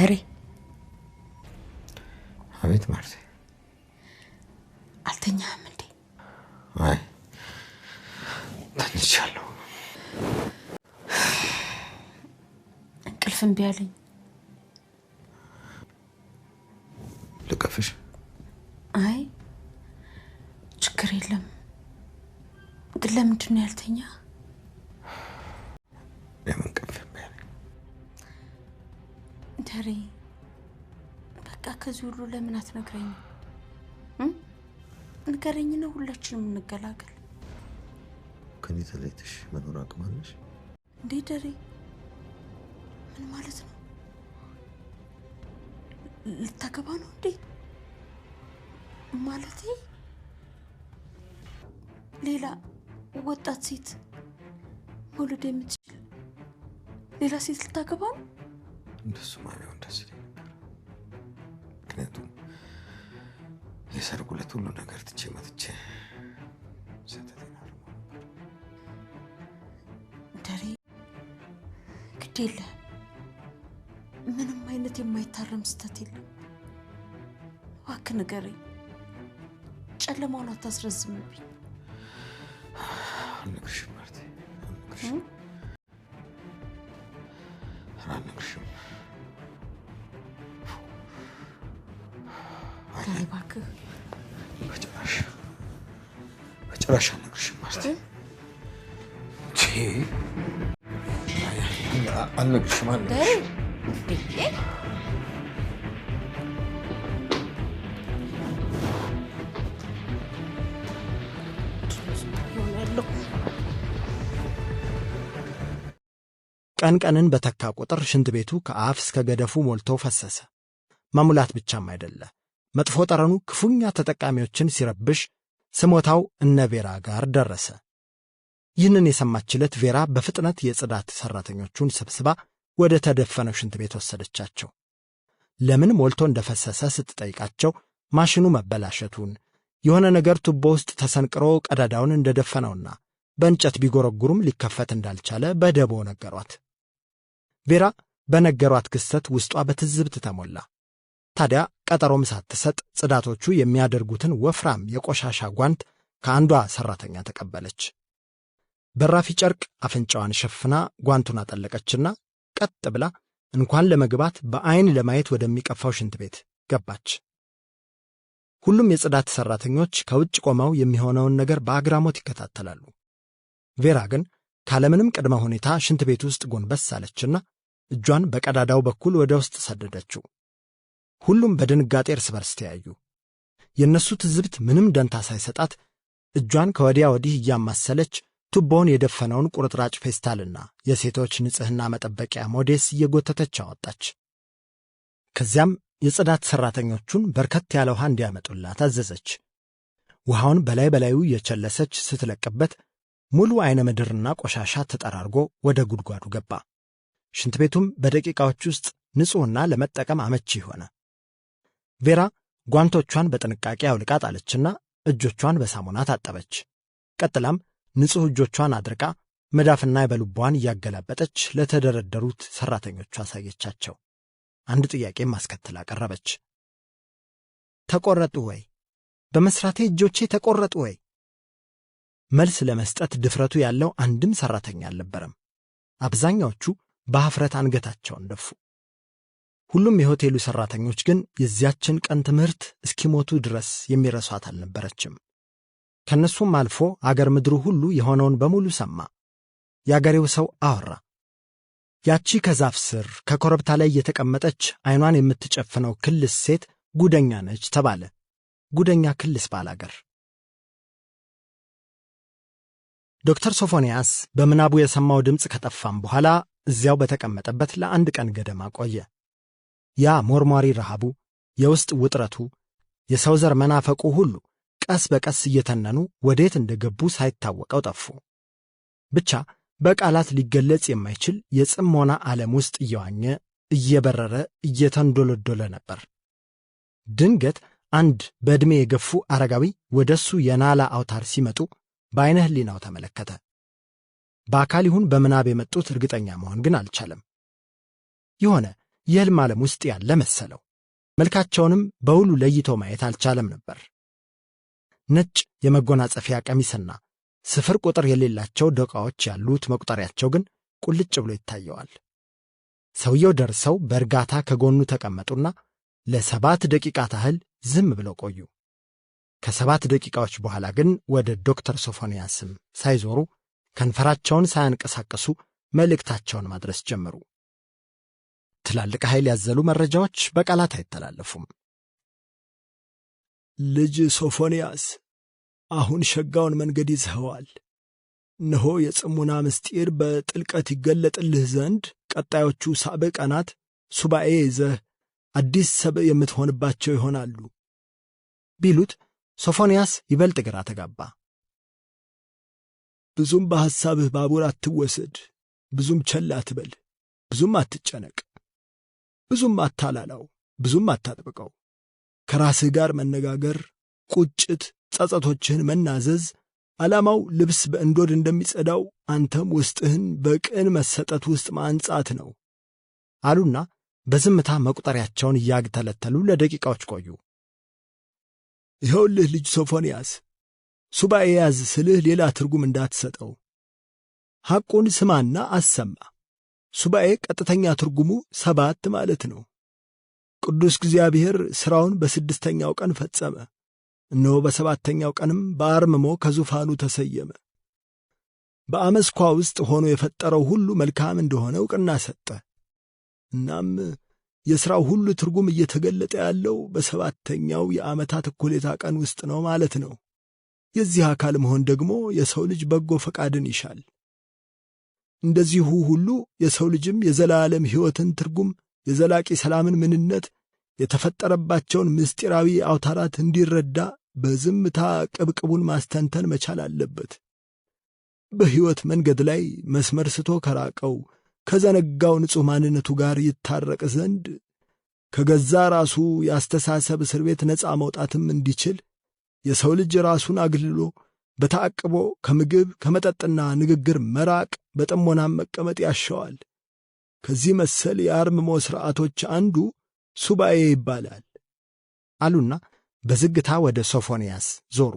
ደሬ አቤት ማርቴ አልተኛም እንዴ? አይ ተኝቻለሁ። እንቅልፍ እምቢ አለኝ። ልቀፍሽ? አይ ችግር የለም። ግን ለምንድን ነው ያልተኛ? ለምን እንቅልፍ እምቢ አለኝ? ደሬ በቃ ከዚህ ሁሉ ለምን አትነግረኝ? ንገረኝና ሁላችንም እንገላገል። ከኔ ተለይተሽ መኖር አቅማለሽ? እንዴ ደሬ ምን ማለት ነው? ልታገባ ነው እንዴ? ማለቴ ሌላ ወጣት ሴት መውለድ የምትችል ሌላ ሴት ልታገባ ነው? እንደሱ ማሚው እንደዚህ ነበር። ምክንያቱም የሰርጉ ዕለት ሁሉ ነገር ትቼ መጥቼ ሰተቴን አርሞ ነበር። ደሬ ግድ የለህም። ምንም አይነት የማይታረም ስተት የለም። እባክህ ንገረኝ። ጨለማውን አታስረዝምብኝ። አልነግርሽም ማርቴ፣ አልነግርሽም። ደሬ እባክህ በጭራሽ አልነግርሽም ማርቴ። አልነግርሽም ደሬ ቀን ቀንን በተካ ቁጥር ሽንት ቤቱ ከአፍ እስከ ገደፉ ሞልቶ ፈሰሰ። ማሙላት ብቻም አይደለ፣ መጥፎ ጠረኑ ክፉኛ ተጠቃሚዎችን ሲረብሽ ስሞታው እነ ቬራ ጋር ደረሰ። ይህንን የሰማችለት ቬራ በፍጥነት የጽዳት ሰራተኞቹን ሰብስባ ወደ ተደፈነው ሽንት ቤት ወሰደቻቸው። ለምን ሞልቶ እንደፈሰሰ ስትጠይቃቸው ማሽኑ መበላሸቱን፣ የሆነ ነገር ቱቦ ውስጥ ተሰንቅሮ ቀዳዳውን እንደደፈነውና በእንጨት ቢጎረጉሩም ሊከፈት እንዳልቻለ በደቦ ነገሯት። ቬራ በነገሯት ክስተት ውስጧ በትዝብት ተሞላ። ታዲያ ቀጠሮም ሳትሰጥ ጽዳቶቹ የሚያደርጉትን ወፍራም የቆሻሻ ጓንት ከአንዷ ሰራተኛ ተቀበለች። በራፊ ጨርቅ አፍንጫዋን ሸፍና ጓንቱን አጠለቀችና ቀጥ ብላ እንኳን ለመግባት በአይን ለማየት ወደሚቀፋው ሽንት ቤት ገባች። ሁሉም የጽዳት ሰራተኞች ከውጭ ቆመው የሚሆነውን ነገር በአግራሞት ይከታተላሉ። ቬራ ግን ካለምንም ቅድመ ሁኔታ ሽንት ቤት ውስጥ ጎንበስ አለችና እጇን በቀዳዳው በኩል ወደ ውስጥ ሰደደችው። ሁሉም በድንጋጤ እርስ በርስ ተያዩ። የነሱ ትዝብት ምንም ደንታ ሳይሰጣት እጇን ከወዲያ ወዲህ እያማሰለች ቱቦውን የደፈነውን ቁርጥራጭ ፌስታልና የሴቶች ንጽህና መጠበቂያ ሞዴስ እየጎተተች አወጣች። ከዚያም የጽዳት ሰራተኞቹን በርከት ያለ ውሃ እንዲያመጡላት አዘዘች። ውሃውን በላዩ እየቸለሰች ስትለቅበት ሙሉ አይነ ምድርና ቆሻሻ ተጠራርጎ ወደ ጉድጓዱ ገባ። ሽንት ቤቱም በደቂቃዎች ውስጥ ንጹሕና ለመጠቀም አመቺ ሆነ። ቬራ ጓንቶቿን በጥንቃቄ አውልቃ ጣለችና እጆቿን በሳሙና ታጠበች። ቀጥላም ንጹሕ እጆቿን አድርቃ መዳፍና የበሉቧን እያገላበጠች ለተደረደሩት ሰራተኞቹ አሳየቻቸው። አንድ ጥያቄም አስከትላ ቀረበች። ተቆረጡ ወይ? በመስራቴ እጆቼ ተቆረጡ ወይ? መልስ ለመስጠት ድፍረቱ ያለው አንድም ሰራተኛ አልነበረም። አብዛኛዎቹ በኀፍረት አንገታቸውን ደፉ። ሁሉም የሆቴሉ ሰራተኞች ግን የዚያችን ቀን ትምህርት እስኪሞቱ ድረስ የሚረሷት አልነበረችም። ከነሱም አልፎ አገር ምድሩ ሁሉ የሆነውን በሙሉ ሰማ። የአገሬው ሰው አወራ። ያቺ ከዛፍ ስር ከኮረብታ ላይ የተቀመጠች አይኗን የምትጨፍነው ክልስ ሴት ጉደኛ ነች ተባለ። ጉደኛ ክልስ ባላገር። ዶክተር ሶፎንያስ በምናቡ የሰማው ድምፅ ከጠፋም በኋላ እዚያው በተቀመጠበት ለአንድ ቀን ገደማ ቆየ። ያ ሞርሟሪ ረሃቡ፣ የውስጥ ውጥረቱ፣ የሰው ዘር መናፈቁ ሁሉ ቀስ በቀስ እየተነኑ ወዴት እንደገቡ ሳይታወቀው ጠፉ። ብቻ በቃላት ሊገለጽ የማይችል የጽሞና ዓለም ውስጥ እየዋኘ እየበረረ እየተንዶለዶለ ነበር። ድንገት አንድ በዕድሜ የገፉ አረጋዊ ወደሱ የናላ አውታር ሲመጡ በዓይነ ሕሊናው ተመለከተ። በአካል ይሁን በምናብ የመጡት እርግጠኛ መሆን ግን አልቻለም። የሆነ የሕልም ዓለም ውስጥ ያለ መሰለው። መልካቸውንም በውሉ ለይቶ ማየት አልቻለም ነበር። ነጭ የመጎናጸፊያ ቀሚስና ስፍር ቁጥር የሌላቸው ዶቃዎች ያሉት መቁጠሪያቸው ግን ቁልጭ ብሎ ይታየዋል። ሰውየው ደርሰው በእርጋታ ከጎኑ ተቀመጡና ለ7 ደቂቃ ታህል ዝም ብለው ቆዩ። ከ7 ደቂቃዎች በኋላ ግን ወደ ዶክተር ሶፎንያስም ሳይዞሩ ከንፈራቸውን ሳያንቀሳቀሱ መልእክታቸውን ማድረስ ጀመሩ። ትላልቅ ኃይል ያዘሉ መረጃዎች በቃላት አይተላለፉም። ልጅ ሶፎንያስ፣ አሁን ሸጋውን መንገድ ይዘኸዋል። እነሆ የጽሙና ምስጢር በጥልቀት ይገለጥልህ ዘንድ ቀጣዮቹ 7 ቀናት ሱባኤ ይዘህ አዲስ ሰብእ የምትሆንባቸው ይሆናሉ ቢሉት ሶፎንያስ ይበልጥ ግራ ተጋባ። ብዙም በሐሳብህ ባቡር አትወሰድ፣ ብዙም ቸል አትበል፣ ብዙም አትጨነቅ፣ ብዙም አታላላው፣ ብዙም አታጥብቀው። ከራስህ ጋር መነጋገር፣ ቁጭት፣ ጸጸቶችህን መናዘዝ፣ ዓላማው ልብስ በእንዶድ እንደሚጸዳው አንተም ውስጥህን በቅን መሰጠት ውስጥ ማንጻት ነው አሉና በዝምታ መቁጠሪያቸውን እያግተለተሉ ለደቂቃዎች ቆዩ። ይኸውልህ ልጅ ሶፎንያስ፣ ሱባኤ ያዝ ስልህ ሌላ ትርጉም እንዳትሰጠው። ሐቁን ስማና አሰማ። ሱባኤ ቀጥተኛ ትርጉሙ 7 ማለት ነው። ቅዱስ እግዚአብሔር ሥራውን በ6ኛው ቀን ፈጸመ። እነሆ በ7ኛው ቀንም በአርምሞ ከዙፋኑ ተሰየመ። በአመስኳ ውስጥ ሆኖ የፈጠረው ሁሉ መልካም እንደሆነ ዕውቅና ሰጠ። እናም የሥራው ሁሉ ትርጉም እየተገለጠ ያለው በ7ኛው የዓመታት እኩሌታ ቀን ውስጥ ነው ማለት ነው። የዚህ አካል መሆን ደግሞ የሰው ልጅ በጎ ፈቃድን ይሻል። እንደዚሁ ሁሉ የሰው ልጅም የዘላለም ሕይወትን ትርጉም፣ የዘላቂ ሰላምን ምንነት፣ የተፈጠረባቸውን ምስጢራዊ አውታራት እንዲረዳ በዝምታ ቅብቅቡን ማስተንተን መቻል አለበት። በሕይወት መንገድ ላይ መስመር ስቶ ከራቀው ከዘነጋው ንጹሕ ማንነቱ ጋር ይታረቅ ዘንድ ከገዛ ራሱ የአስተሳሰብ እስር ቤት ነፃ መውጣትም እንዲችል የሰው ልጅ ራሱን አግልሎ በታቅቦ ከምግብ ከመጠጥና ንግግር መራቅ፣ በጥሞናም መቀመጥ ያሻዋል። ከዚህ መሰል የአርምሞ ሥርዓቶች አንዱ ሱባኤ ይባላል አሉና በዝግታ ወደ ሶፎንያስ ዞሩ።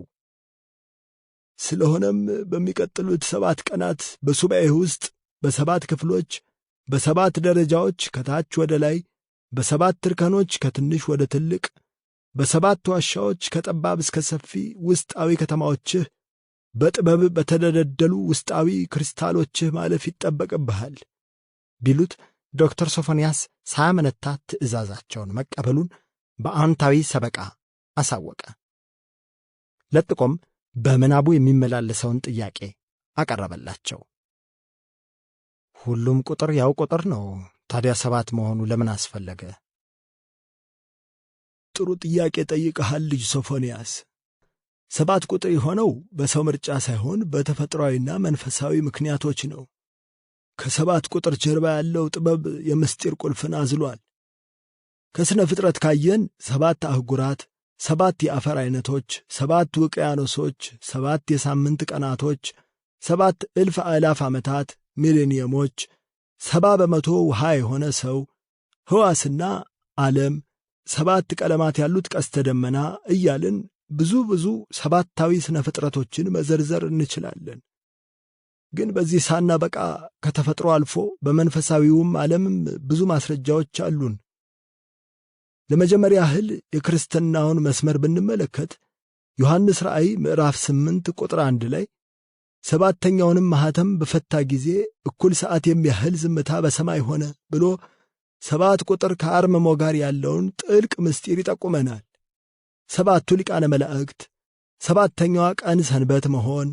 ስለሆነም በሚቀጥሉት 7 ቀናት በሱባኤ ውስጥ በ7 ክፍሎች፣ በ7 ደረጃዎች ከታች ወደ ላይ፣ በ7 እርከኖች ከትንሽ ወደ ትልቅ፣ በ7 ዋሻዎች ከጠባብ እስከ ሰፊ ውስጣዊ ከተማዎችህ በጥበብ በተደለደሉ ውስጣዊ ክሪስታሎችህ ማለፍ ይጠበቅብሃል ቢሉት ዶክተር ሶፎንያስ ሳያመነታ ትእዛዛቸውን መቀበሉን በአዎንታዊ ሰበቃ አሳወቀ። ለጥቆም በምናቡ የሚመላለሰውን ጥያቄ አቀረበላቸው። ሁሉም ቁጥር ያው ቁጥር ነው፣ ታዲያ 7 መሆኑ ለምን አስፈለገ? ጥሩ ጥያቄ ጠይቀሃል ልጅ ሶፎንያስ። 7 ቁጥር የሆነው በሰው ምርጫ ሳይሆን በተፈጥሯዊና መንፈሳዊ ምክንያቶች ነው። ከ7 ቁጥር ጀርባ ያለው ጥበብ የምስጢር ቁልፍን አዝሏል። ከስነ ፍጥረት ካየን 7 አህጉራት፣ 7 የአፈር አይነቶች፣ 7 ውቅያኖሶች፣ 7 የሳምንት ቀናቶች፣ 7 እልፍ አእላፍ ዓመታት ሚሌኒየሞች፣ 70 በመቶ ውሃ የሆነ ሰው፣ ሕዋስና ዓለም፣ 7 ቀለማት ያሉት ቀስተ ደመና እያልን ብዙ ሰባታዊ ስነ ፍጥረቶችን መዘርዘር እንችላለን። ግን በዚህ ሳናበቃ ከተፈጥሮ አልፎ በመንፈሳዊውም ዓለምም ብዙ ማስረጃዎች አሉን። ለመጀመሪያ ያህል የክርስትናውን መስመር ብንመለከት ዮሐንስ ራእይ ምዕራፍ 8 ቁጥር 1 ላይ 7ኛውንም ማኅተም በፈታ ጊዜ እኩል ሰዓት የሚያህል ዝምታ በሰማይ ሆነ ብሎ 7 ቁጥር ከአርምሞ ጋር ያለውን ጥልቅ ምስጢር ይጠቁመናል። 7ቱ ሊቃነ መላእክት፣ 7ኛዋ ቀን ሰንበት መሆን፣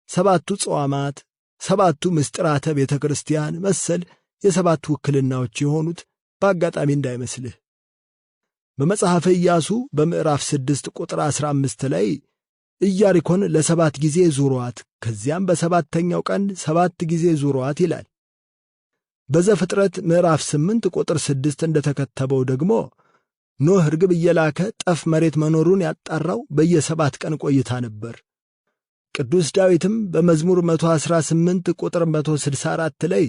7ቱ ጾማት፣ 7ቱ ምስጢራተ ቤተ ክርስቲያን መሰል የ7 ውክልናዎች የሆኑት በአጋጣሚ እንዳይመስልህ። በመጽሐፈ ኢያሱ በምዕራፍ 6 ቁጥር 15 ላይ ኢያሪኮን ለ7 ጊዜ ዙሯት፣ ከዚያም በ7ኛው ቀን 7 ጊዜ ዙሯት ይላል። በዘፍጥረት ምዕራፍ 8 ቁጥር 6 እንደተከተበው ደግሞ ኖህ ርግብ እየላከ ጠፍ መሬት መኖሩን ያጣራው በየ7 ቀን ቆይታ ነበር። ቅዱስ ዳዊትም በመዝሙር 118 ቁጥር 164 ላይ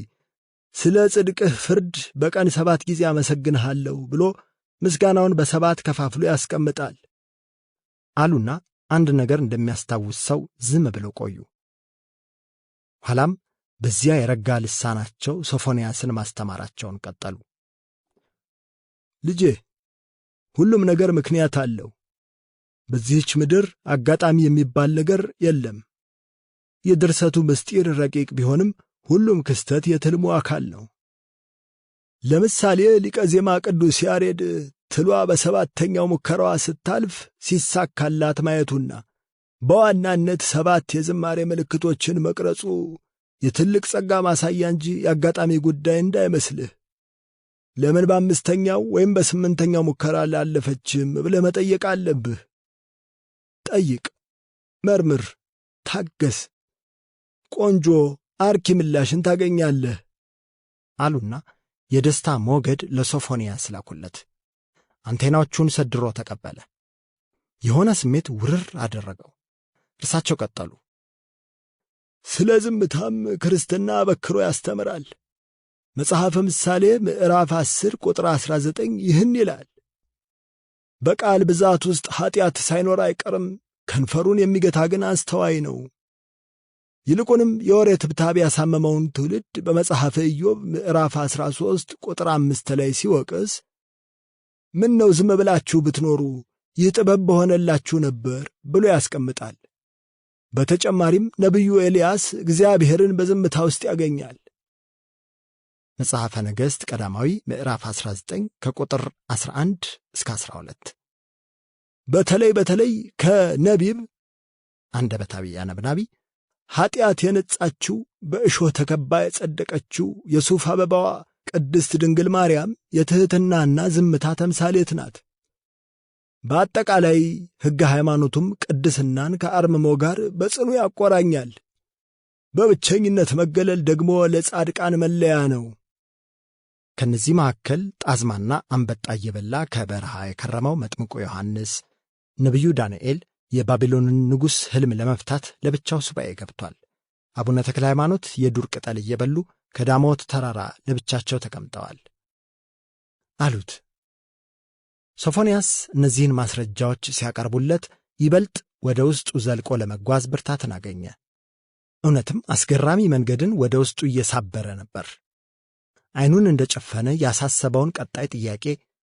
ስለ ጽድቅህ ፍርድ በቀን 7 ጊዜ አመሰግንሃለሁ ብሎ ምስጋናውን በ7 ከፋፍሎ ያስቀምጣል አሉና አንድ ነገር እንደሚያስታውስ ሰው ዝም ብለው ቆዩ። ኋላም በዚያ የረጋ ልሳናቸው ሶፎንያስን ማስተማራቸውን ቀጠሉ። ልጄ፣ ሁሉም ነገር ምክንያት አለው። በዚህች ምድር አጋጣሚ የሚባል ነገር የለም። የድርሰቱ ምስጢር ረቂቅ ቢሆንም ሁሉም ክስተት የትልሙ አካል ነው። ለምሳሌ ሊቀ ዜማ ቅዱስ ያሬድ ትሏ በ7ኛው ሙከራዋ ስታልፍ ሲሳካላት ማየቱና በዋናነት 7 የዝማሬ ምልክቶችን መቅረጹ የትልቅ ጸጋ ማሳያ እንጂ የአጋጣሚ ጉዳይ እንዳይመስልህ። ለምን በ5ኛው ወይም በ8ኛው ሙከራ ላለፈችም ብለህ መጠየቅ አለብህ። ጠይቅ፣ መርምር፣ ታገስ። ቆንጆ አርኪ ምላሽን ታገኛለህ አሉና የደስታ ሞገድ ለሶፎንያስ ላኩለት። አንቴናዎቹን ሰድሮ ተቀበለ። የሆነ ስሜት ውርር አደረገው። እርሳቸው ቀጠሉ። ስለ ዝምታም ክርስትና በክሮ ያስተምራል። መጽሐፈ ምሳሌ ምዕራፍ 10 ቁጥር 19 ይህን ይላል፣ በቃል ብዛት ውስጥ ኀጢአት ሳይኖር አይቀርም፣ ከንፈሩን የሚገታ ግን አስተዋይ ነው። ይልቁንም የወሬ ትብታብ ያሳመመውን ትውልድ በመጽሐፈ ኢዮብ ምዕራፍ 13 ቁጥር 5 ላይ ሲወቅስ ምን ነው ዝም ብላችሁ ብትኖሩ ይህ ጥበብ በሆነላችሁ ነበር ብሎ ያስቀምጣል። በተጨማሪም ነቢዩ ኤልያስ እግዚአብሔርን በዝምታ ውስጥ ያገኛል። መጽሐፈ ነገሥት ቀዳማዊ ምዕራፍ 19 ከቁጥር 11 እስከ 12። በተለይ ከነቢብ አንደበታዊ አነብናቢ ኀጢአት የነጻችው በእሾህ ተከባ የጸደቀችው የሱፍ አበባዋ ቅድስት ድንግል ማርያም የትሕትናና ዝምታ ተምሳሌት ናት። በአጠቃላይ ሕገ ሃይማኖቱም ቅድስናን ከአርምሞ ጋር በጽኑ ያቆራኛል። በብቸኝነት መገለል ደግሞ ለጻድቃን መለያ ነው። ከነዚህ መካከል ጣዝማና አንበጣ እየበላ ከበረሃ የከረመው መጥምቁ ዮሐንስ፣ ነቢዩ ዳንኤል የባቢሎንን ንጉሥ ሕልም ለመፍታት ለብቻው ሱባኤ ገብቷል። አቡነ ተክለ ሃይማኖት የዱር ቅጠል እየበሉ ከዳሞት ተራራ ለብቻቸው ተቀምጠዋል አሉት። ሶፎንያስ እነዚህን ማስረጃዎች ሲያቀርቡለት ይበልጥ ወደ ውስጡ ዘልቆ ለመጓዝ ብርታትን አገኘ። እውነትም አስገራሚ መንገድን ወደ ውስጡ እየሳበረ ነበር። ዓይኑን እንደጨፈነ ያሳሰበውን ቀጣይ ጥያቄ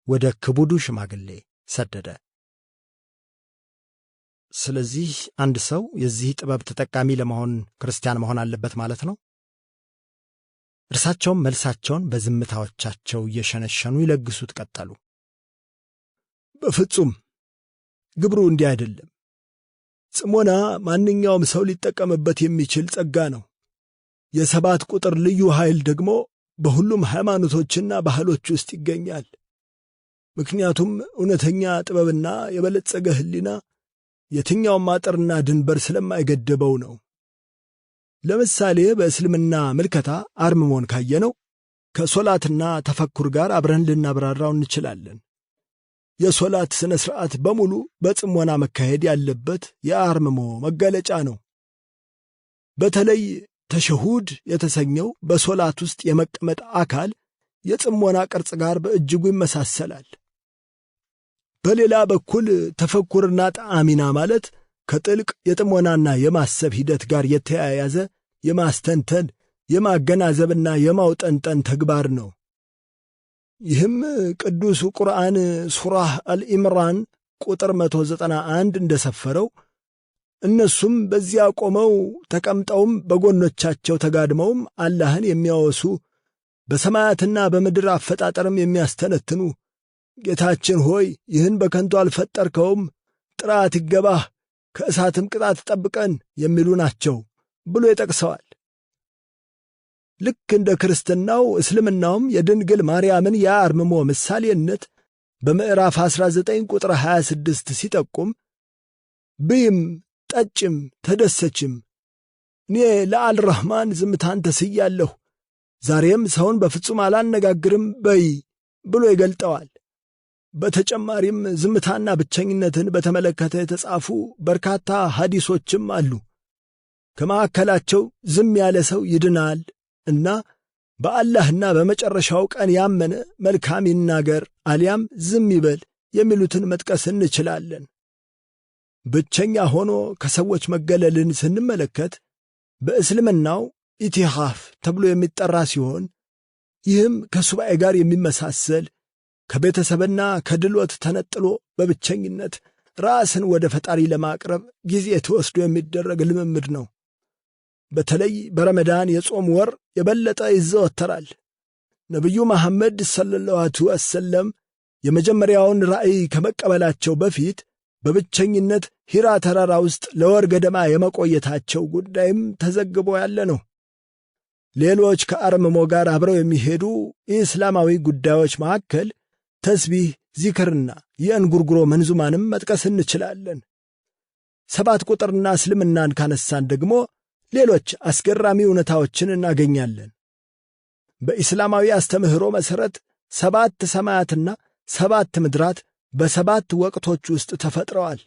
ወደ ክቡዱ ሽማግሌ ሰደደ። ስለዚህ አንድ ሰው የዚህ ጥበብ ተጠቃሚ ለመሆን ክርስቲያን መሆን አለበት ማለት ነው? እርሳቸውም መልሳቸውን በዝምታዎቻቸው እየሸነሸኑ ይለግሱት ቀጠሉ። በፍጹም ግብሩ እንዲህ አይደለም። ጽሞና ማንኛውም ሰው ሊጠቀምበት የሚችል ጸጋ ነው። የ7 ቁጥር ልዩ ኃይል ደግሞ በሁሉም ሃይማኖቶችና ባህሎች ውስጥ ይገኛል። ምክንያቱም እውነተኛ ጥበብና የበለጸገ ሕሊና የትኛውም አጥርና ድንበር ስለማይገድበው ነው። ለምሳሌ በእስልምና ምልከታ አርምሞን ካየነው ከሶላትና ተፈኩር ጋር አብረን ልናብራራው እንችላለን። የሶላት ሥነ ሥርዓት በሙሉ በጽሞና መካሄድ ያለበት የአርምሞ መገለጫ ነው። በተለይ ተሸሁድ የተሰኘው በሶላት ውስጥ የመቀመጥ አካል የጽሞና ቅርጽ ጋር በእጅጉ ይመሳሰላል። በሌላ በኩል ተፈኩርና ጣዕሚና ማለት ከጥልቅ የጥሞናና የማሰብ ሂደት ጋር የተያያዘ የማስተንተን፣ የማገናዘብና የማውጠንጠን ተግባር ነው። ይህም ቅዱስ ቁርአን ሱራህ አልኢምራን ቁጥር 191 እንደሰፈረው እነሱም በዚያ ቆመው ተቀምጠውም በጎኖቻቸው ተጋድመውም አላህን የሚያወሱ በሰማያትና በምድር አፈጣጠርም የሚያስተነትኑ ጌታችን ሆይ ይህን በከንቱ አልፈጠርከውም፣ ጥራት ይገባህ፣ ከእሳትም ቅጣት ጠብቀን የሚሉ ናቸው ብሎ ይጠቅሰዋል። ልክ እንደ ክርስትናው እስልምናውም የድንግል ማርያምን የአርምሞ ምሳሌነት በምዕራፍ 19 ቁጥር 26 ሲጠቁም ብይም ጠጭም ተደሰችም፣ እኔ ለአልረህማን ዝምታን ተስያለሁ፣ ዛሬም ሰውን በፍጹም አላነጋግርም በይ ብሎ ይገልጠዋል። በተጨማሪም ዝምታና ብቸኝነትን በተመለከተ የተጻፉ በርካታ ሐዲሶችም አሉ። ከማዕከላቸው ዝም ያለ ሰው ይድናል እና በአላህና በመጨረሻው ቀን ያመነ መልካም ይናገር አሊያም ዝም ይበል የሚሉትን መጥቀስ እንችላለን። ብቸኛ ሆኖ ከሰዎች መገለልን ስንመለከት በእስልምናው ኢቲኻፍ ተብሎ የሚጠራ ሲሆን ይህም ከሱባኤ ጋር የሚመሳሰል ከቤተሰብና ከድሎት ተነጥሎ በብቸኝነት ራስን ወደ ፈጣሪ ለማቅረብ ጊዜ ተወስዶ የሚደረግ ልምምድ ነው። በተለይ በረመዳን የጾም ወር የበለጠ ይዘወተራል። ነቢዩ መሐመድ ሰለላሁ ዐለይሂ ወሰለም የመጀመሪያውን ራእይ ከመቀበላቸው በፊት በብቸኝነት ሂራ ተራራ ውስጥ ለወር ገደማ የመቆየታቸው ጉዳይም ተዘግቦ ያለ ነው። ሌሎች ከአርምሞ ጋር አብረው የሚሄዱ የእስላማዊ ጉዳዮች መካከል ተስቢህ፣ ዚክርና የእንጉርጉሮ መንዙማንም መጥቀስ እንችላለን። 7 ቁጥርና እስልምናን ካነሳን ደግሞ ሌሎች አስገራሚ እውነታዎችን እናገኛለን። በኢስላማዊ አስተምህሮ መሠረት 7 ሰማያትና 7 ምድራት በ7 ወቅቶች ውስጥ ተፈጥረዋል።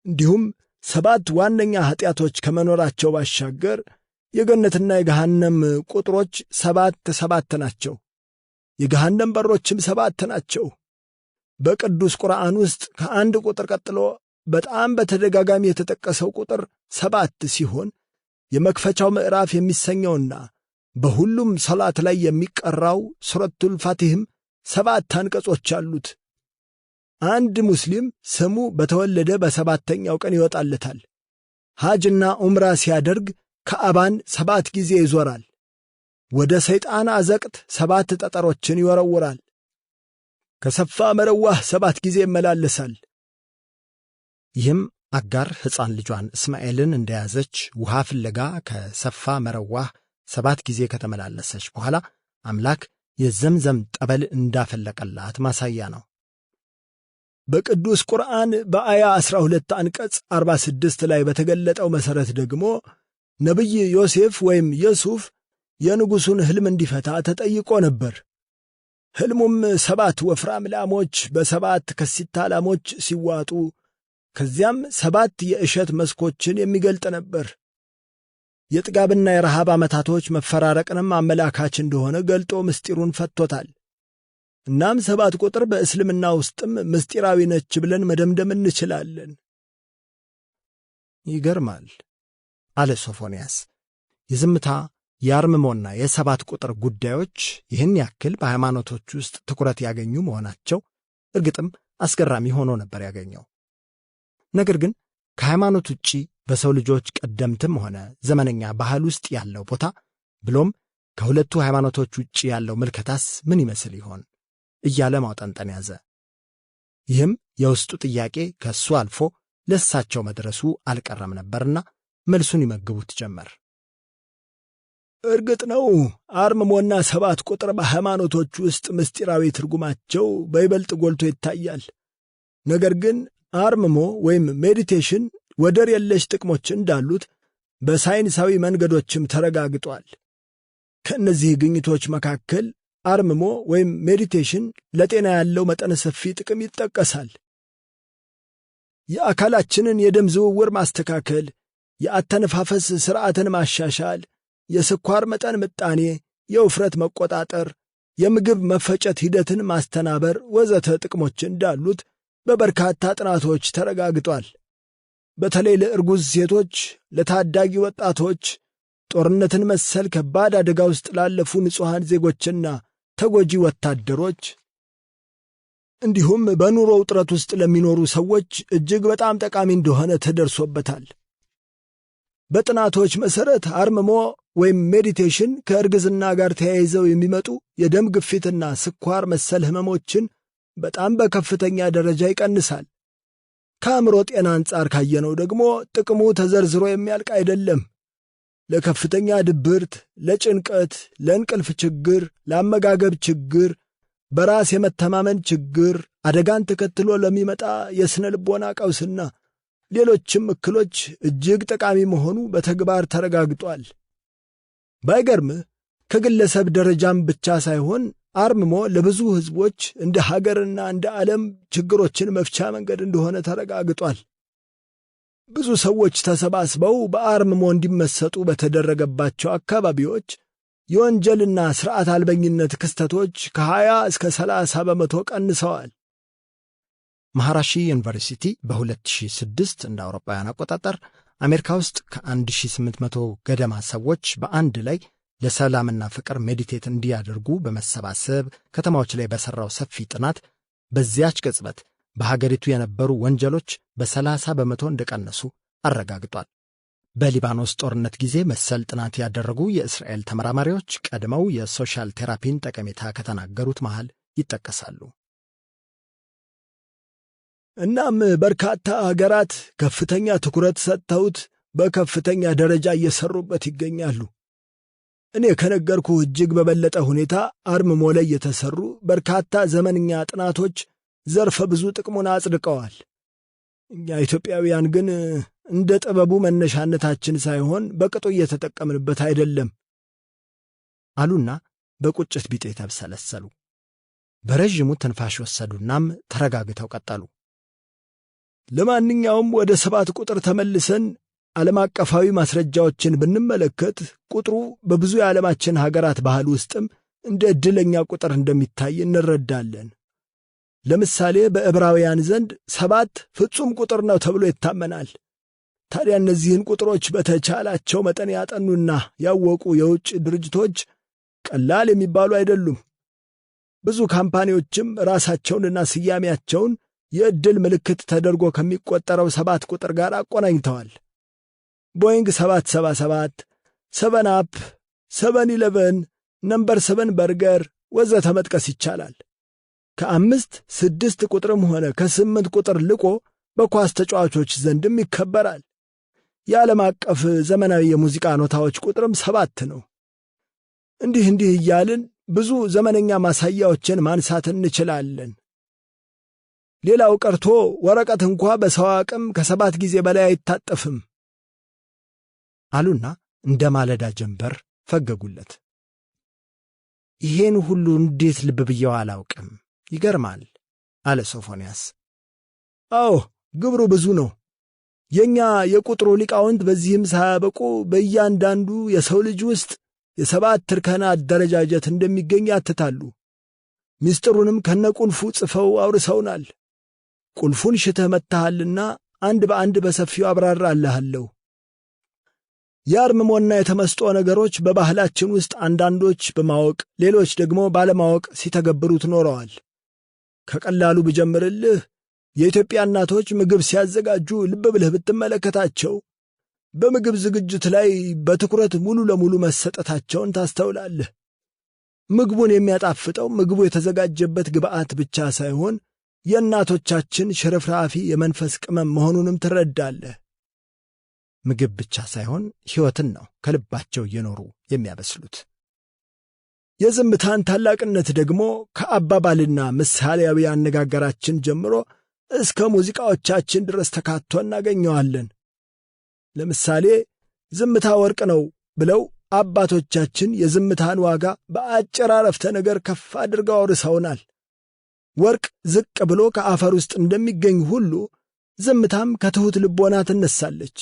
እንዲሁም 7 ዋነኛ ኀጢአቶች ከመኖራቸው ባሻገር የገነትና የገሃነም ቁጥሮች 7 ናቸው። የገሃነም በሮችም 7 ናቸው። በቅዱስ ቁርአን ውስጥ ከአንድ ቁጥር ቀጥሎ በጣም በተደጋጋሚ የተጠቀሰው ቁጥር 7 ሲሆን የመክፈቻው ምዕራፍ የሚሰኘውና በሁሉም ሰላት ላይ የሚቀራው ሱረቱል ፋቲህም 7 አንቀጾች አሉት። አንድ ሙስሊም ስሙ በተወለደ በ7ኛው ቀን ይወጣለታል። ሐጅና ዑምራ ሲያደርግ ከአባን 7 ጊዜ ይዞራል። ወደ ሰይጣን አዘቅት 7 ጠጠሮችን ይወረውራል። ከሰፋ መረዋህ 7 ጊዜ ይመላለሳል። ይህም አጋር ሕፃን ልጇን እስማኤልን እንደያዘች ውሃ ፍለጋ ከሰፋ መረዋህ 7 ጊዜ ከተመላለሰች በኋላ አምላክ የዘምዘም ጠበል እንዳፈለቀላት ማሳያ ነው። በቅዱስ ቁርአን በአያ 12 አንቀጽ 46 ላይ በተገለጠው መሠረት ደግሞ ነቢይ ዮሴፍ ወይም ዩሱፍ የንጉሡን ሕልም እንዲፈታ ተጠይቆ ነበር። ሕልሙም 7 ወፍራም ላሞች በ7 ከሲታ ላሞች ሲዋጡ ከዚያም 7 የእሸት መስኮችን የሚገልጥ ነበር። የጥጋብና የረሃብ ዓመታቶች መፈራረቅንም አመላካች እንደሆነ ገልጦ ምስጢሩን ፈቶታል። እናም 7 ቁጥር በእስልምና ውስጥም ምስጢራዊ ነች ብለን መደምደም እንችላለን። ይገርማል አለ ሶፎንያስ። የዝምታ የአርምሞና የ7 ቁጥር ጉዳዮች ይህን ያክል በሃይማኖቶች ውስጥ ትኩረት ያገኙ መሆናቸው እርግጥም አስገራሚ ሆኖ ነበር ያገኘው። ነገር ግን ከሃይማኖት ውጪ በሰው ልጆች ቀደምትም ሆነ ዘመነኛ ባህል ውስጥ ያለው ቦታ ብሎም ከሁለቱ ሃይማኖቶች ውጪ ያለው ምልከታስ ምን ይመስል ይሆን እያለ ማውጠንጠን ያዘ። ይህም የውስጡ ጥያቄ ከሱ አልፎ ለሳቸው መድረሱ አልቀረም ነበርና መልሱን ይመግቡት ጀመር። እርግጥ ነው አርምሞና 7 ቁጥር በሃይማኖቶች ውስጥ ምስጢራዊ ትርጉማቸው በይበልጥ ጎልቶ ይታያል። ነገር ግን አርምሞ ወይም ሜዲቴሽን ወደር የለሽ ጥቅሞች እንዳሉት በሳይንሳዊ መንገዶችም ተረጋግጧል። ከእነዚህ ግኝቶች መካከል አርምሞ ወይም ሜዲቴሽን ለጤና ያለው መጠነ ሰፊ ጥቅም ይጠቀሳል። የአካላችንን የደም ዝውውር ማስተካከል፣ የአተነፋፈስ ሥርዓትን ማሻሻል፣ የስኳር መጠን ምጣኔ፣ የውፍረት መቆጣጠር፣ የምግብ መፈጨት ሂደትን ማስተናበር ወዘተ ጥቅሞች እንዳሉት በበርካታ ጥናቶች ተረጋግጧል። በተለይ ለእርጉዝ ሴቶች፣ ለታዳጊ ወጣቶች፣ ጦርነትን መሰል ከባድ አደጋ ውስጥ ላለፉ ንጹሐን ዜጎችና ተጎጂ ወታደሮች እንዲሁም በኑሮ ውጥረት ውስጥ ለሚኖሩ ሰዎች እጅግ በጣም ጠቃሚ እንደሆነ ተደርሶበታል። በጥናቶች መሠረት አርምሞ ወይም ሜዲቴሽን ከእርግዝና ጋር ተያይዘው የሚመጡ የደም ግፊትና ስኳር መሰል ሕመሞችን በጣም በከፍተኛ ደረጃ ይቀንሳል። ከአእምሮ ጤና አንጻር ካየነው ደግሞ ጥቅሙ ተዘርዝሮ የሚያልቅ አይደለም። ለከፍተኛ ድብርት፣ ለጭንቀት፣ ለእንቅልፍ ችግር፣ ለአመጋገብ ችግር፣ በራስ የመተማመን ችግር፣ አደጋን ተከትሎ ለሚመጣ የስነ ልቦና ቀውስና ሌሎችም እክሎች እጅግ ጠቃሚ መሆኑ በተግባር ተረጋግጧል። ባይገርምህ ከግለሰብ ደረጃም ብቻ ሳይሆን አርምሞ ለብዙ ሕዝቦች እንደ ሀገርና እንደ ዓለም ችግሮችን መፍቻ መንገድ እንደሆነ ተረጋግጧል። ብዙ ሰዎች ተሰባስበው በአርምሞ እንዲመሰጡ በተደረገባቸው አካባቢዎች የወንጀልና ሥርዓት አልበኝነት ክስተቶች ከ20 እስከ 30 በመቶ ቀንሰዋል። ማሃራሺ ዩኒቨርሲቲ በ2006 እንደ አውሮፓውያን አቆጣጠር አሜሪካ ውስጥ ከ1800 ገደማ ሰዎች በአንድ ላይ ለሰላምና ፍቅር ሜዲቴት እንዲያደርጉ በመሰባሰብ ከተማዎች ላይ በሠራው ሰፊ ጥናት በዚያች ቅጽበት በሀገሪቱ የነበሩ ወንጀሎች በ30 በመቶ እንደቀነሱ አረጋግጧል። በሊባኖስ ጦርነት ጊዜ መሰል ጥናት ያደረጉ የእስራኤል ተመራማሪዎች ቀድመው የሶሻል ቴራፒን ጠቀሜታ ከተናገሩት መሃል ይጠቀሳሉ። እናም በርካታ አገራት ከፍተኛ ትኩረት ሰጥተውት በከፍተኛ ደረጃ እየሰሩበት ይገኛሉ። እኔ ከነገርኩ እጅግ በበለጠ ሁኔታ አርምሞ ላይ የተሰሩ በርካታ ዘመንኛ ጥናቶች ዘርፈ ብዙ ጥቅሙን አጽድቀዋል። እኛ ኢትዮጵያውያን ግን እንደ ጥበቡ መነሻነታችን ሳይሆን በቅጡ እየተጠቀምንበት አይደለም አሉና በቁጭት ቢጤ ተብሰለሰሉ። በረዥሙ ትንፋሽ ወሰዱናም ተረጋግተው ቀጠሉ። ለማንኛውም ወደ 7 ቁጥር ተመልሰን ዓለም አቀፋዊ ማስረጃዎችን ብንመለከት ቁጥሩ በብዙ የዓለማችን ሀገራት ባህል ውስጥም እንደ ዕድለኛ ቁጥር እንደሚታይ እንረዳለን። ለምሳሌ በዕብራውያን ዘንድ 7 ፍጹም ቁጥር ነው ተብሎ ይታመናል። ታዲያ እነዚህን ቁጥሮች በተቻላቸው መጠን ያጠኑና ያወቁ የውጭ ድርጅቶች ቀላል የሚባሉ አይደሉም። ብዙ ካምፓኒዎችም ራሳቸውንና ስያሜያቸውን የዕድል ምልክት ተደርጎ ከሚቆጠረው 7 ቁጥር ጋር አቆናኝተዋል። ቦይንግ 777፣ 7 አፕ፣ 711፣ ነምበር 7 በርገር ወዘተ መጥቀስ ይቻላል። ከ5፣ 6 ቁጥርም ሆነ ከ8 ቁጥር ልቆ በኳስ ተጫዋቾች ዘንድም ይከበራል። የዓለም አቀፍ ዘመናዊ የሙዚቃ ኖታዎች ቁጥርም 7 ነው። እንዲህ እያልን ብዙ ዘመነኛ ማሳያዎችን ማንሳት እንችላለን። ሌላው ቀርቶ ወረቀት እንኳ በሰው አቅም ከ7 ጊዜ በላይ አይታጠፍም አሉና እንደ ማለዳ ጀንበር ፈገጉለት። ይሄን ሁሉ እንዴት ልብ ብየው አላውቅም፣ ይገርማል አለ ሶፎንያስ። አዎ ግብሩ ብዙ ነው። የኛ የቁጥሩ ሊቃውንት በዚህም ሳያበቁ በእያንዳንዱ የሰው ልጅ ውስጥ የ7 እርከን አደረጃጀት እንደሚገኝ ያትታሉ። ምስጢሩንም ከነቁልፉ ጽፈው አውርሰውናል። ቁልፉን ሽተህ መጥተሃልና አንድ በአንድ በሰፊው አብራራልሃለሁ። የአርምሞና የተመስጦ ነገሮች በባህላችን ውስጥ አንዳንዶች በማወቅ ሌሎች ደግሞ ባለማወቅ ሲተገብሩት ኖረዋል። ከቀላሉ ብጀምርልህ የኢትዮጵያ እናቶች ምግብ ሲያዘጋጁ ልብ ብለህ ብትመለከታቸው በምግብ ዝግጅት ላይ በትኩረት ሙሉ ለሙሉ መሰጠታቸውን ታስተውላለህ። ምግቡን የሚያጣፍጠው ምግቡ የተዘጋጀበት ግብዓት ብቻ ሳይሆን የእናቶቻችን ሽርፍራፊ የመንፈስ ቅመም መሆኑንም ትረዳለህ። ምግብ ብቻ ሳይሆን ሕይወትን ነው ከልባቸው እየኖሩ የሚያበስሉት። የዝምታን ታላቅነት ደግሞ ከአባባልና ምሳሌያዊ አነጋገራችን ጀምሮ እስከ ሙዚቃዎቻችን ድረስ ተካቶ እናገኘዋለን። ለምሳሌ ዝምታ ወርቅ ነው ብለው አባቶቻችን የዝምታን ዋጋ በአጭር አረፍተ ነገር ከፍ አድርገው አውርሰውናል። ወርቅ ዝቅ ብሎ ከአፈር ውስጥ እንደሚገኝ ሁሉ ዝምታም ከትሑት ልቦና ትነሳለች።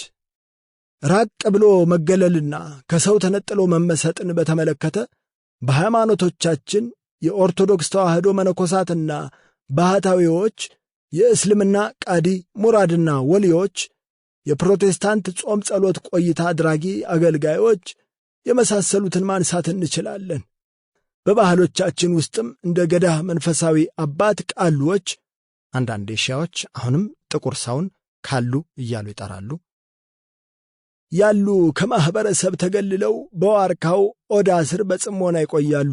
ራቅ ብሎ መገለልና ከሰው ተነጥሎ መመሰጥን በተመለከተ በሃይማኖቶቻችን የኦርቶዶክስ ተዋሕዶ መነኮሳትና ባህታዊዎች፣ የእስልምና ቃዲ ሙራድና ወሊዮች፣ የፕሮቴስታንት ጾም ጸሎት ቆይታ አድራጊ አገልጋዮች የመሳሰሉትን ማንሳት እንችላለን። በባህሎቻችን ውስጥም እንደ ገዳ መንፈሳዊ አባት ቃሉዎች፣ አንዳንድ ሺያዎች አሁንም ጥቁር ሰውን ካሉ እያሉ ይጠራሉ፣ ያሉ ከማኅበረሰብ ተገልለው በዋርካው ኦዳ ስር በጽሞና ይቆያሉ።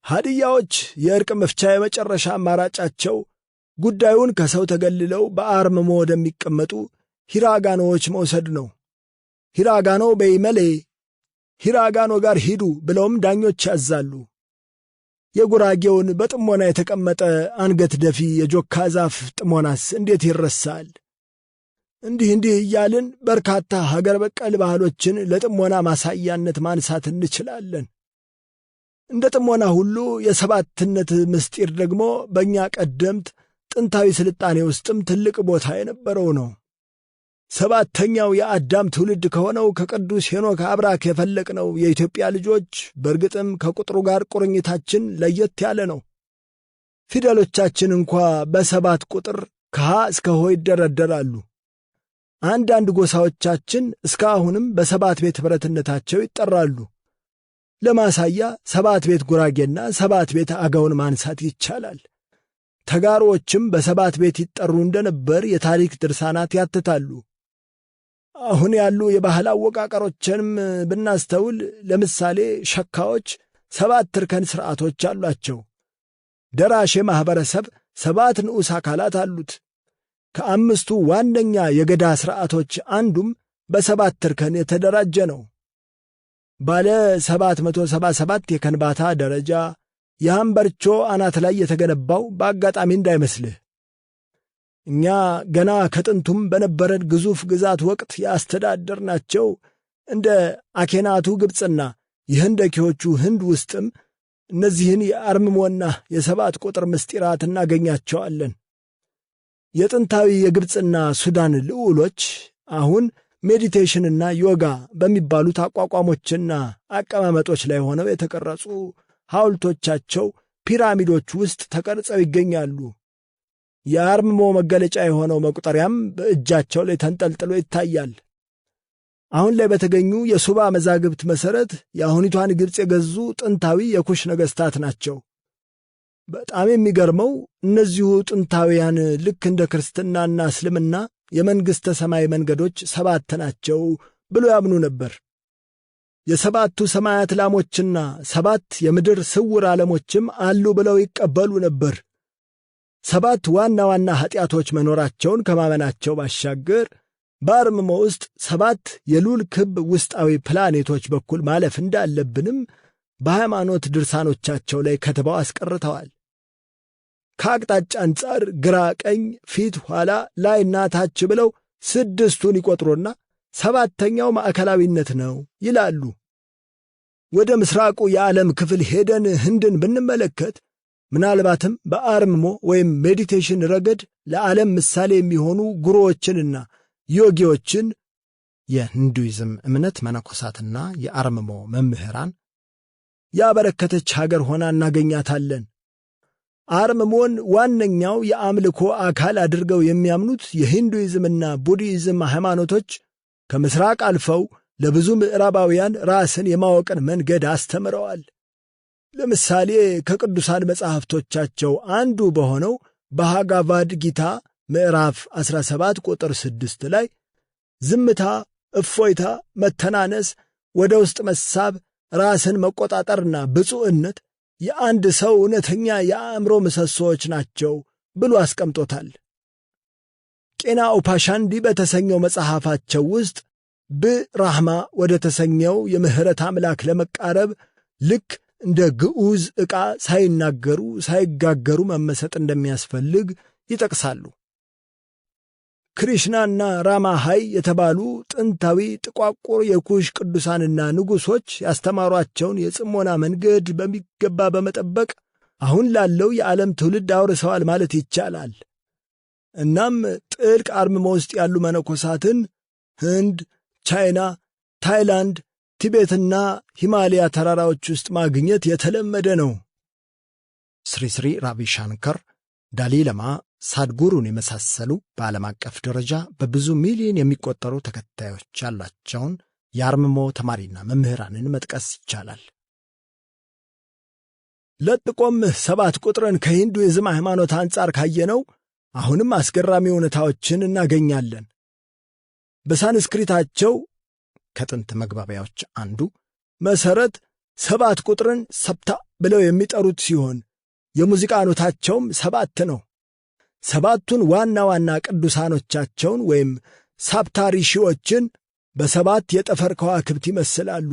ሀዲያዎች የእርቅ መፍቻ የመጨረሻ አማራጫቸው ጉዳዩን ከሰው ተገልለው በአርምሞ ወደሚቀመጡ ሂራጋኖዎች መውሰድ ነው። ሂራጋኖ በይመሌ ሂራጋኖ ጋር ሂዱ ብለውም ዳኞች ያዛሉ። የጉራጌውን በጥሞና የተቀመጠ አንገት ደፊ የጆካ ዛፍ ጥሞናስ እንዴት ይረሳል? እንዲህ እያልን በርካታ ሀገር በቀል ባህሎችን ለጥሞና ማሳያነት ማንሳት እንችላለን። እንደ ጥሞና ሁሉ የሰባትነት ምስጢር ደግሞ በእኛ ቀደምት ጥንታዊ ስልጣኔ ውስጥም ትልቅ ቦታ የነበረው ነው። 7ኛው የአዳም ትውልድ ከሆነው ከቅዱስ ሄኖክ አብራክ የፈለቅነው የኢትዮጵያ ልጆች በእርግጥም ከቁጥሩ ጋር ቁርኝታችን ለየት ያለ ነው። ፊደሎቻችን እንኳ በ7 ቁጥር ከሃ እስከ ሆ ይደረደራሉ። አንዳንድ ጎሳዎቻችን እስካሁንም በ7 ቤት ኅብረትነታቸው ይጠራሉ። ለማሳያ 7 ቤት ጉራጌና 7 ቤት አገውን ማንሳት ይቻላል። ተጋሮዎችም በ7 ቤት ይጠሩ እንደነበር የታሪክ ድርሳናት ያትታሉ። አሁን ያሉ የባህል አወቃቀሮችንም ብናስተውል ለምሳሌ ሸካዎች 7 እርከን ሥርዓቶች አሏቸው። ደራሼ ማኅበረሰብ 7 ንዑስ አካላት አሉት። ከ5ቱ ዋነኛ የገዳ ሥርዓቶች አንዱም በ7 እርከን የተደራጀ ነው። ባለ 777 የከንባታ ደረጃ የሃምበርቾ አናት ላይ የተገነባው በአጋጣሚ እንዳይመስልህ። እኛ ገና ከጥንቱም በነበረን ግዙፍ ግዛት ወቅት ያስተዳደርናቸው እንደ አኬናቱ ግብፅና የህንደኪዎቹ ህንድ ውስጥም እነዚህን የአርምሞና የ7 ቁጥር ምስጢራት እናገኛቸዋለን። የጥንታዊ የግብፅና ሱዳን ልዑሎች አሁን ሜዲቴሽንና ዮጋ በሚባሉት አቋቋሞችና አቀማመጦች ላይ ሆነው የተቀረጹ ሐውልቶቻቸው ፒራሚዶች ውስጥ ተቀርጸው ይገኛሉ። የአርምሞ መገለጫ የሆነው መቁጠሪያም በእጃቸው ላይ ተንጠልጥሎ ይታያል። አሁን ላይ በተገኙ የሱባ መዛግብት መሠረት የአሁኒቷን ግብፅ የገዙ ጥንታዊ የኩሽ ነገሥታት ናቸው። በጣም የሚገርመው እነዚሁ ጥንታውያን ልክ እንደ ክርስትናና እስልምና የመንግሥተ ሰማይ መንገዶች 7 ናቸው ብሎ ያምኑ ነበር። የ7ቱ ሰማያት ላሞችና 7 የምድር ስውር ዓለሞችም አሉ ብለው ይቀበሉ ነበር። 7 ዋና ዋና ኀጢአቶች መኖራቸውን ከማመናቸው ባሻገር በአርምሞ ውስጥ 7 የሉል ክብ ውስጣዊ ፕላኔቶች በኩል ማለፍ እንዳለብንም በሃይማኖት ድርሳኖቻቸው ላይ ከትበው አስቀርተዋል። ከአቅጣጫ አንጻር ግራ፣ ቀኝ፣ ፊት፣ ኋላ፣ ላይና ታች ብለው 6ቱን ይቈጥሩና 7ኛው ማዕከላዊነት ነው ይላሉ። ወደ ምስራቁ የዓለም ክፍል ሄደን ህንድን ብንመለከት ምናልባትም በአርምሞ ወይም ሜዲቴሽን ረገድ ለዓለም ምሳሌ የሚሆኑ ጉሮዎችንና ዮጊዎችን የሂንዱይዝም እምነት መነኮሳትና የአርምሞ መምህራን ያበረከተች ሀገር ሆና እናገኛታለን። አርምሞን ዋነኛው የአምልኮ አካል አድርገው የሚያምኑት የሂንዱይዝምና ቡድሂዝም ሃይማኖቶች ከምስራቅ አልፈው ለብዙ ምዕራባውያን ራስን የማወቅን መንገድ አስተምረዋል። ለምሳሌ ከቅዱሳን መጻሕፍቶቻቸው አንዱ በሆነው በሃጋቫድ ጊታ ምዕራፍ 17 ቁጥር 6 ላይ ዝምታ፣ እፎይታ፣ መተናነስ፣ ወደ ውስጥ መሳብ፣ ራስን መቆጣጠርና ብፁዕነት የአንድ ሰው እውነተኛ የአእምሮ ምሰሶዎች ናቸው ብሎ አስቀምጦታል። ቄና ኡፓሻንዲ በተሰኘው መጽሐፋቸው ውስጥ ብራህማ ወደ ተሰኘው የምሕረት አምላክ ለመቃረብ ልክ እንደ ግዑዝ ዕቃ ሳይናገሩ ሳይጋገሩ መመሰጥ እንደሚያስፈልግ ይጠቅሳሉ። ክሪሽናና ራማሃይ የተባሉ ጥንታዊ ጥቋቁር የኩሽ ቅዱሳንና ንጉሶች ያስተማሯቸውን የጽሞና መንገድ በሚገባ በመጠበቅ አሁን ላለው የዓለም ትውልድ አውርሰዋል ማለት ይቻላል። እናም ጥልቅ አርምሞ ውስጥ ያሉ መነኮሳትን ህንድ፣ ቻይና፣ ታይላንድ፣ ቲቤትና ሂማሊያ ተራራዎች ውስጥ ማግኘት የተለመደ ነው። ስሪ ስሪ ራቪ ሻንከር፣ ዳሊ ለማ፣ ሳድጉሩን የመሳሰሉ በዓለም አቀፍ ደረጃ በብዙ ሚሊዮን የሚቆጠሩ ተከታዮች ያላቸውን የአርምሞ ተማሪና መምህራንን መጥቀስ ይቻላል። ለጥቆም 7 ቁጥርን ከሂንዱይዝም ሃይማኖት አንጻር ካየነው አሁንም አስገራሚ እውነታዎችን እናገኛለን። በሳንስክሪታቸው ከጥንት መግባቢያዎች አንዱ መሠረት 7 ቁጥርን ሰብታ ብለው የሚጠሩት ሲሆን የሙዚቃ ኖታቸውም 7 ነው። 7ቱን ዋና ዋና ቅዱሳኖቻቸውን ወይም ሳፕታሪሺዎችን በ7 የጠፈር ከዋክብት ይመስላሉ።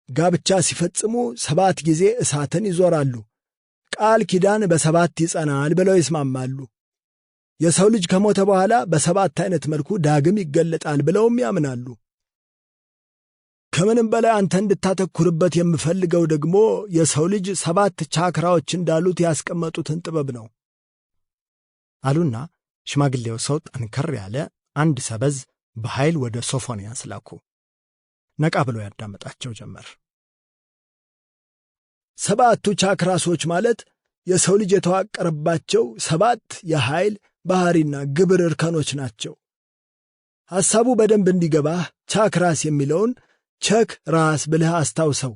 ጋብቻ ሲፈጽሙ 7 ጊዜ እሳትን ይዞራሉ። ቃል ኪዳን በ7 ይጸናል ብለው ይስማማሉ። የሰው ልጅ ከሞተ በኋላ በ7 ዓይነት መልኩ ዳግም ይገለጣል ብለውም ያምናሉ። ከምንም በላይ አንተ እንድታተኩርበት የምፈልገው ደግሞ የሰው ልጅ 7 ቻክራዎች እንዳሉት ያስቀመጡትን ጥበብ ነው አሉና ሽማግሌው ሰው ጠንከር ያለ አንድ ሰበዝ በኃይል ወደ ሶፎንያስ ላኩ። ነቃ ብሎ ያዳምጣቸው ጀመር። 7ቱ ቻክራሶች ማለት የሰው ልጅ የተዋቀረባቸው 7 የኃይል ባህሪና ግብር እርከኖች ናቸው። ሐሳቡ በደንብ እንዲገባህ ቻክራስ የሚለውን ቸክ ራስ ብለህ አስታውሰው።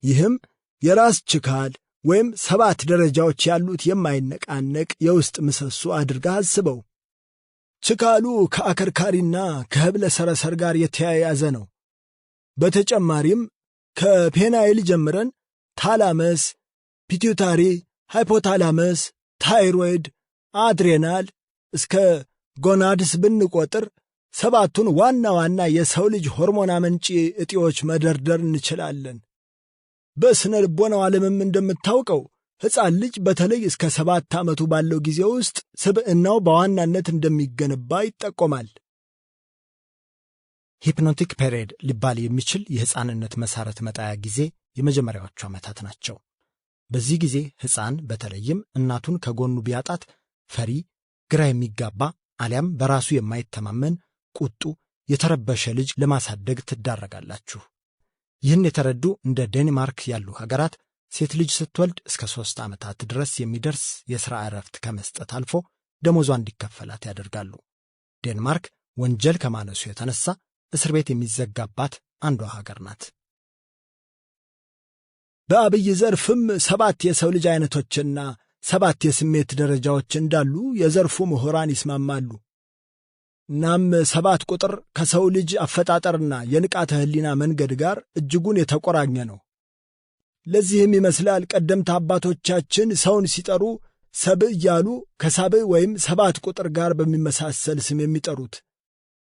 ይህም የራስ ችካል ወይም 7 ደረጃዎች ያሉት የማይነቃነቅ የውስጥ ምሰሶ አድርገህ አስበው። ችካሉ ከአከርካሪና ከህብለ ሰረሰር ጋር የተያያዘ ነው። በተጨማሪም ከፔናይል ጀምረን ታላመስ፣ ፒቱታሪ፣ ሃይፖታላመስ፣ ታይሮይድ፣ አድሬናል እስከ ጎናድስ ብንቆጥር 7ቱን ዋና ዋና የሰው ልጅ ሆርሞን አመንጪ እጢዎች መደርደር እንችላለን። በስነ ልቦናው ዓለምም እንደምታውቀው ሕፃን ልጅ በተለይ እስከ 7 ዓመቱ ባለው ጊዜ ውስጥ ስብዕናው በዋናነት እንደሚገነባ ይጠቆማል። ሂፕኖቲክ ፔሪድ ሊባል የሚችል የሕፃንነት መሠረት መጣያ ጊዜ የመጀመሪያዎቹ ዓመታት ናቸው። በዚህ ጊዜ ሕፃን በተለይም እናቱን ከጎኑ ቢያጣት ፈሪ፣ ግራ የሚጋባ አሊያም በራሱ የማይተማመን ቁጡ፣ የተረበሸ ልጅ ለማሳደግ ትዳረጋላችሁ። ይህን የተረዱ እንደ ዴንማርክ ያሉ ሀገራት ሴት ልጅ ስትወልድ እስከ 3 ዓመታት ድረስ የሚደርስ የሥራ ዕረፍት ከመስጠት አልፎ ደሞዟ እንዲከፈላት ያደርጋሉ። ዴንማርክ ወንጀል ከማነሱ የተነሳ እስር ቤት የሚዘጋባት አንዷ ሀገር ናት። በአብይ ዘርፍም 7 የሰው ልጅ አይነቶችና 7 የስሜት ደረጃዎች እንዳሉ የዘርፉ ምሁራን ይስማማሉ። እናም 7 ቁጥር ከሰው ልጅ አፈጣጠርና የንቃተ ሕሊና መንገድ ጋር እጅጉን የተቆራኘ ነው። ለዚህም ይመስላል ቀደምት አባቶቻችን ሰውን ሲጠሩ ሰብእ እያሉ ከሳብእ ወይም 7 ቁጥር ጋር በሚመሳሰል ስም የሚጠሩት።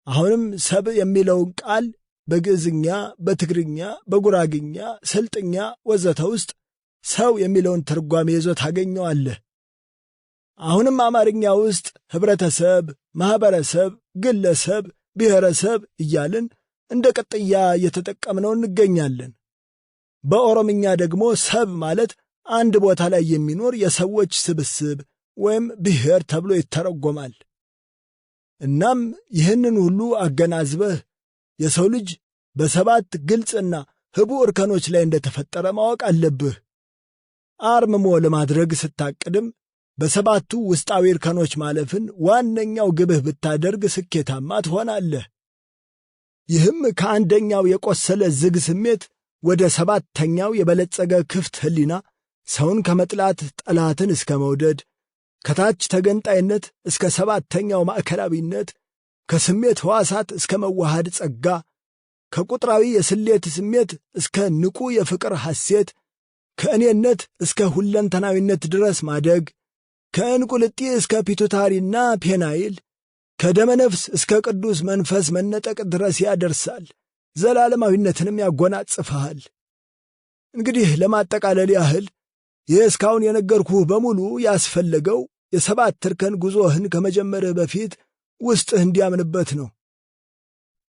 አሁንም ሰብእ የሚለውን ቃል በግዕዝኛ፣ በትግርኛ፣ በጉራግኛ፣ ስልጥኛ ወዘተ ውስጥ ሰው የሚለውን ትርጓሜ ይዞ ታገኘዋለህ። አሁንም አማርኛ ውስጥ ኅብረተሰብ፣ ማኅበረሰብ፣ ግለሰብ፣ ብሔረሰብ እያልን እንደ ቅጥያ እየተጠቀምነው እንገኛለን። በኦሮምኛ ደግሞ ሰብ ማለት አንድ ቦታ ላይ የሚኖር የሰዎች ስብስብ ወይም ብሔር ተብሎ ይተረጎማል። እናም ይህንን ሁሉ አገናዝበህ የሰው ልጅ በ7 ግልጽና ህቡዕ እርከኖች ላይ እንደተፈጠረ ማወቅ አለብህ። አርምሞ ለማድረግ ስታቅድም በ7ቱ ውስጣዊ እርከኖች ማለፍን ዋነኛው ግብህ ብታደርግ ስኬታማ ትሆናለህ። ይህም ከአንደኛው የቆሰለ ዝግ ስሜት ወደ 7ተኛው የበለጸገ ክፍት ሕሊና፣ ሰውን ከመጥላት ጠላትን እስከ መውደድ፣ ከታች ተገንጣይነት እስከ 7ተኛው ማዕከላዊነት፣ ከስሜት ሕዋሳት እስከ መዋሃድ ጸጋ፣ ከቁጥራዊ የስሌት ስሜት እስከ ንቁ የፍቅር ሐሴት፣ ከእኔነት እስከ ሁለንተናዊነት ድረስ ማደግ፣ ከእንቁልጤ እስከ ፒቱታሪና ፔናይል፣ ከደመነፍስ እስከ ቅዱስ መንፈስ መነጠቅ ድረስ ያደርሳል። ዘላለማዊነትንም ያጎናጽፈሃል። እንግዲህ ለማጠቃለል ያህል ይህ እስካሁን የነገርኩህ በሙሉ ያስፈለገው የ7 እርከን ጉዞህን ከመጀመርህ በፊት ውስጥህ እንዲያምንበት ነው።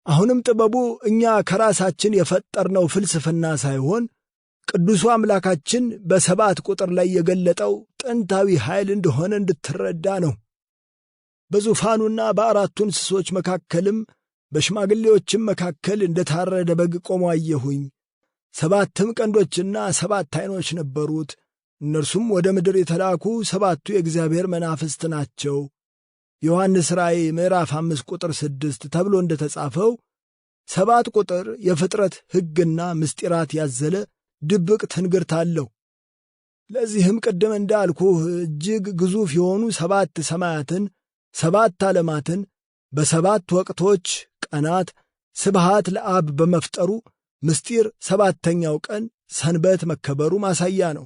አሁንም ጥበቡ እኛ ከራሳችን የፈጠርነው ፍልስፍና ሳይሆን ቅዱሱ አምላካችን በ7 ቁጥር ላይ የገለጠው ጥንታዊ ኃይል እንደሆነ እንድትረዳ ነው። በዙፋኑና በ4ቱ እንስሶች መካከልም በሽማግሌዎችም መካከል እንደ ታረደ በግ ቆሞ አየሁኝ። 7 ቀንዶችና 7 ዓይኖች ነበሩት። እነርሱም ወደ ምድር የተላኩ 7ቱ የእግዚአብሔር መናፍስት ናቸው። ዮሐንስ ራእይ ምዕራፍ 5 ቁጥር 6 ተብሎ እንደ ተጻፈው 7 ቁጥር የፍጥረት ሕግና ምስጢራት ያዘለ ድብቅ ትንግርት አለው። ለዚህም ቅድም እንዳልኩህ እጅግ ግዙፍ የሆኑ 7 ሰማያትን፣ 7 ዓለማትን በ7 ወቅቶች ቀናት ስብሃት ለአብ በመፍጠሩ ምስጢር 7ተኛው ቀን ሰንበት መከበሩ ማሳያ ነው።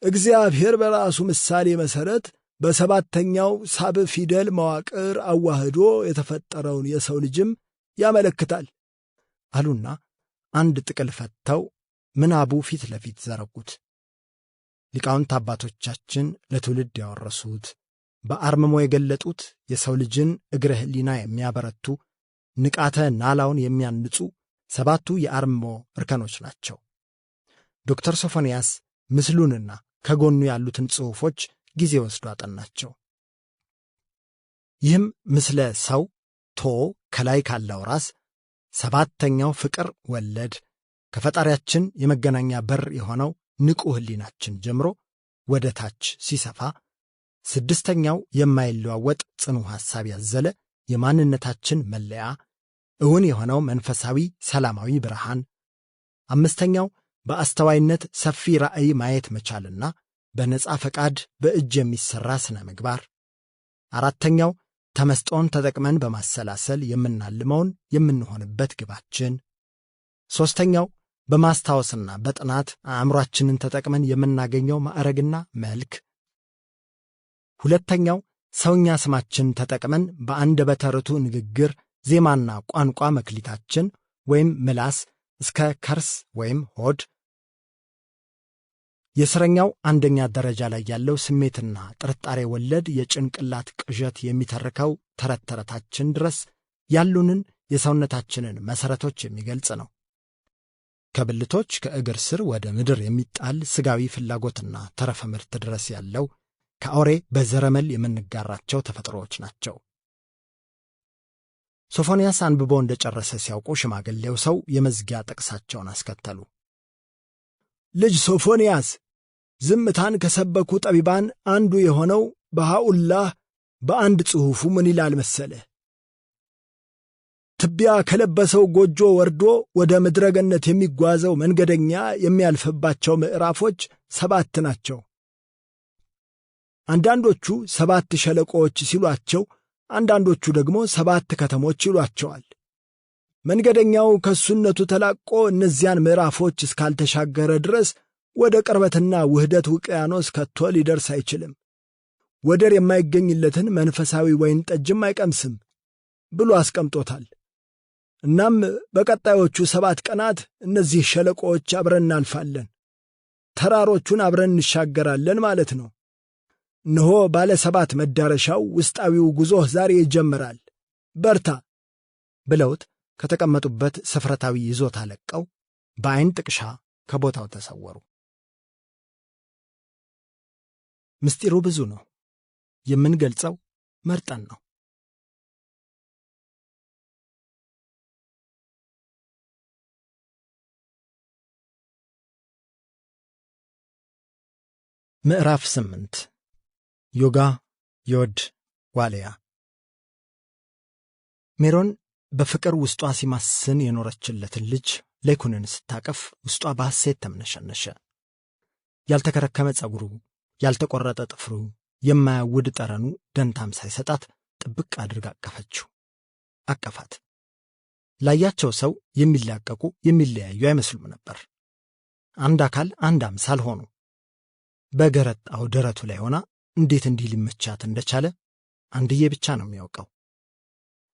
እግዚአብሔር በራሱ ምሳሌ መሠረት በ7ተኛው ሳብዕ ፊደል መዋቅር አዋህዶ የተፈጠረውን የሰው ልጅም ያመለክታል አሉና አንድ ጥቅል ፈተው ምናቡ ፊት ለፊት ዘረጉት። ሊቃውንት አባቶቻችን ለትውልድ ያወረሱት በአርምሞ የገለጡት የሰው ልጅን እግረ ሕሊና የሚያበረቱ ንቃተ ናላውን የሚያንጹ 7ቱ የአርምሞ እርከኖች ናቸው። ዶክተር ሶፎንያስ ምስሉንና ከጎኑ ያሉትን ጽሑፎች ጊዜ ወስዶ አጠናቸው። ይህም ምስለ ሰው ቶ ከላይ ካለው ራስ፣ ሰባተኛው ፍቅር ወለድ ከፈጣሪያችን የመገናኛ በር የሆነው ንቁ ሕሊናችን ጀምሮ ወደ ታች ሲሰፋ፣ ስድስተኛው የማይለዋወጥ ጽኑ ሐሳብ ያዘለ የማንነታችን መለያ እውን የሆነው መንፈሳዊ ሰላማዊ ብርሃን፣ አምስተኛው በአስተዋይነት ሰፊ ራእይ ማየት መቻልና በነጻ ፈቃድ በእጅ የሚሠራ ስነ ምግባር፣ አራተኛው ተመስጦን ተጠቅመን በማሰላሰል የምናልመውን የምንሆንበት ግባችን፣ ሦስተኛው በማስታወስና በጥናት አእምሮአችንን ተጠቅመን የምናገኘው ማዕረግና መልክ፣ ሁለተኛው ሰውኛ ስማችን ተጠቅመን በአንደበተ ርቱዕ ንግግር ዜማና ቋንቋ መክሊታችን ወይም ምላስ እስከ ከርስ ወይም ሆድ፣ የእስረኛው አንደኛ ደረጃ ላይ ያለው ስሜትና ጥርጣሬ ወለድ የጭንቅላት ቅዠት የሚተርከው ተረት ተረታችን ድረስ ያሉንን የሰውነታችንን መሠረቶች የሚገልጽ ነው። ከብልቶች ከእግር ስር ወደ ምድር የሚጣል ሥጋዊ ፍላጎትና ተረፈ ምርት ድረስ ያለው ከአውሬ በዘረመል የምንጋራቸው ተፈጥሮዎች ናቸው። ሶፎንያስ አንብቦ እንደጨረሰ ሲያውቁ ሽማግሌው ሰው የመዝጊያ ጥቅሳቸውን አስከተሉ። ልጅ ሶፎንያስ፣ ዝምታን ከሰበኩ ጠቢባን አንዱ የሆነው በሃኡላህ በአንድ ጽሑፉ ምን ይላል መሰለህ? ትቢያ ከለበሰው ጎጆ ወርዶ ወደ ምድረ ገነት የሚጓዘው መንገደኛ የሚያልፍባቸው ምዕራፎች 7 ናቸው። አንዳንዶቹ 7 ሸለቆዎች ሲሏቸው፣ አንዳንዶቹ ደግሞ 7 ከተሞች ይሏቸዋል። መንገደኛው ከሱነቱ ተላቆ እነዚያን ምዕራፎች እስካልተሻገረ ድረስ ወደ ቅርበትና ውህደት ውቅያኖስ ከቶ ሊደርስ አይችልም። ወደር የማይገኝለትን መንፈሳዊ ወይን ጠጅም አይቀምስም ብሎ አስቀምጦታል። እናም በቀጣዮቹ 7 ቀናት እነዚህ ሸለቆዎች አብረን እናልፋለን፣ ተራሮቹን አብረን እንሻገራለን ማለት ነው። እነሆ ባለ 7 መዳረሻው ውስጣዊው ጉዞህ ዛሬ ይጀምራል፣ በርታ ብለውት ከተቀመጡበት ስፍረታዊ ይዞታ ለቀው በዐይን ጥቅሻ ከቦታው ተሰወሩ። ምስጢሩ ብዙ ነው። የምንገልጸው መርጠን ነው። ምዕራፍ 8 ዮጋ ዮድ ዋልያ። ሜሮን በፍቅር ውስጧ ሲማስን የኖረችለትን ልጅ ሌኩንን ስታቀፍ ውስጧ በሐሴት ተምነሸነሸ። ያልተከረከመ ጸጉሩ፣ ያልተቆረጠ ጥፍሩ፣ የማያውድ ጠረኑ ደንታም ሳይሰጣት ጥብቅ አድርጋ አቀፈችው። አቀፋት። ላያቸው ሰው የሚላቀቁ የሚለያዩ አይመስሉም ነበር። አንድ አካል አንድ አምሳል ሆኑ። በገረጣው ደረቱ ላይ ሆና እንዴት እንዲህ ሊመቻት እንደቻለ አንድዬ ብቻ ነው የሚያውቀው።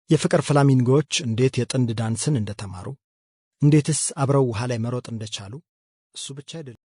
የፍቅር ፍላሚንጎዎች እንዴት የጥንድ ዳንስን እንደተማሩ፣ እንዴትስ አብረው ውሃ ላይ መሮጥ እንደቻሉ እሱ ብቻ አይደለም።